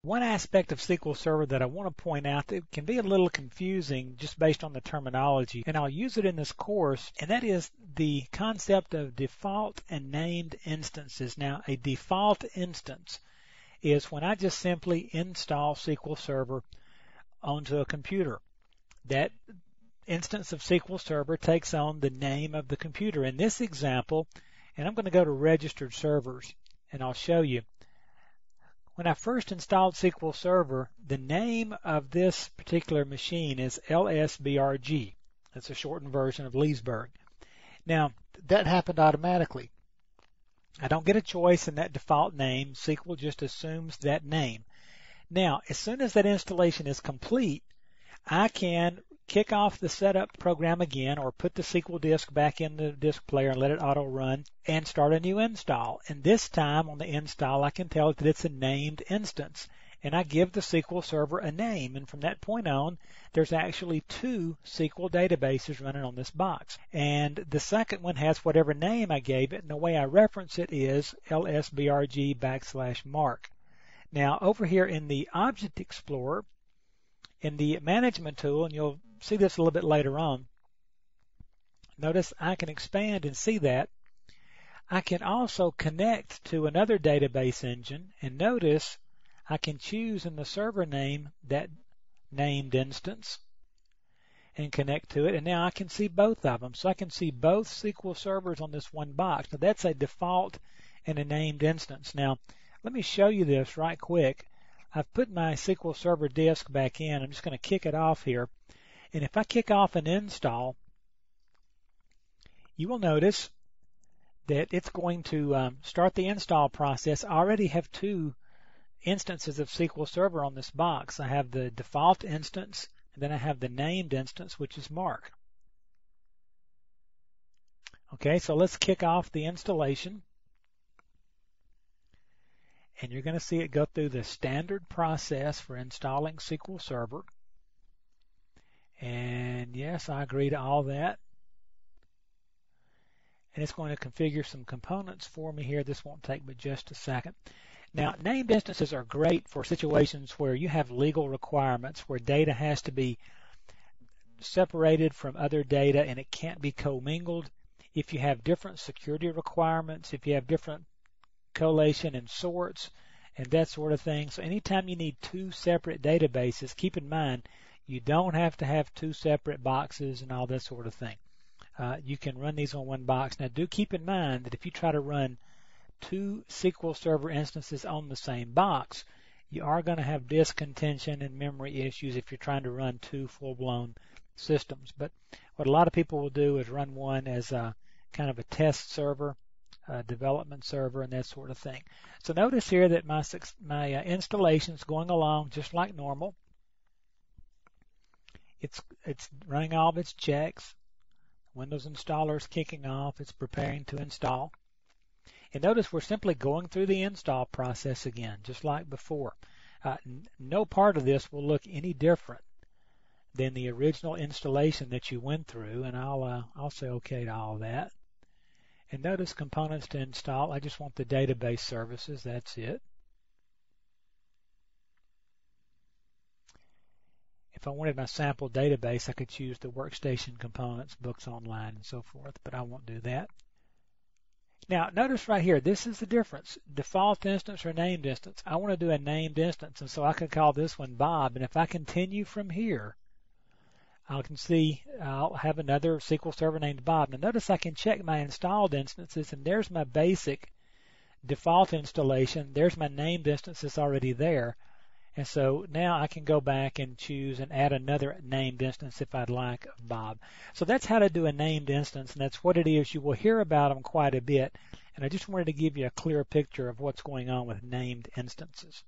One aspect of SQL Server that I want to point out that can be a little confusing just based on the terminology, and I'll use it in this course, and that is the concept of default and named instances. Now, a default instance is when I just simply install SQL Server onto a computer. That instance of SQL Server takes on the name of the computer. In this example, and I'm going to go to registered servers, and I'll show you. When I first installed SQL Server, the name of this particular machine is LSBRG. That's a shortened version of Leesburg. Now, that happened automatically. I don't get a choice in that default name. SQL just assumes that name. Now, as soon as that installation is complete, I can kick off the setup program again or put the SQL disk back in the disk player and let it auto run and start a new install. And this time on the install I can tell it that it's a named instance, and I give the SQL Server a name, and from that point on there's actually two SQL databases running on this box, and the second one has whatever name I gave it, and the way I reference it is LSBRG \mark. Now over here in the Object Explorer, in the Management tool, and you'll see this a little bit later on, notice I can expand and see that. I can also connect to another database engine, and notice I can choose in the server name that named instance and connect to it, and now I can see both of them. So I can see both SQL servers on this one box. Now that's a default and a named instance. Now let me show you this right quick. I've put my SQL Server disk back in. I'm just going to kick it off here. And if I kick off an install, you will notice that it's going to start the install process. I already have two instances of SQL Server on this box. I have the default instance, and then I have the named instance, which is Mark. Okay, so let's kick off the installation. And you're going to see it go through the standard process for installing SQL Server. And yes, I agree to all that. And it's going to configure some components for me here. This won't take but just a second. Now, named instances are great for situations where you have legal requirements, where data has to be separated from other data and it can't be commingled. If you have different security requirements, if you have different collation and sorts and that sort of thing. So anytime you need two separate databases, keep in mind you don't have to have two separate boxes and all that sort of thing. You can run these on one box. Now do keep in mind that if you try to run two SQL Server instances on the same box, you are going to have disk contention and memory issues if you're trying to run two full-blown systems. But what a lot of people will do is run one as a kind of a test server, development server, and that sort of thing. So notice here that my installation is going along just like normal. It's running all of its checks. Windows installer is kicking off. It's preparing to install. And notice we're simply going through the install process again, just like before. No part of this will look any different than the original installation that you went through, and I'll say OK to all that. And notice components to install. I just want the database services. That's it. If I wanted my sample database, I could choose the workstation components, books online, and so forth, but I won't do that. Now, notice right here, this is the difference. Default instance or named instance. I want to do a named instance, and so I could call this one Bob. And if I continue from here, I can see I'll have another SQL Server named Bob. Now notice I can check my installed instances, and there's my basic default installation. There's my named instances already there. And so now I can go back and choose and add another named instance if I'd like of Bob. So that's how to do a named instance, and that's what it is. You will hear about them quite a bit, and I just wanted to give you a clear picture of what's going on with named instances.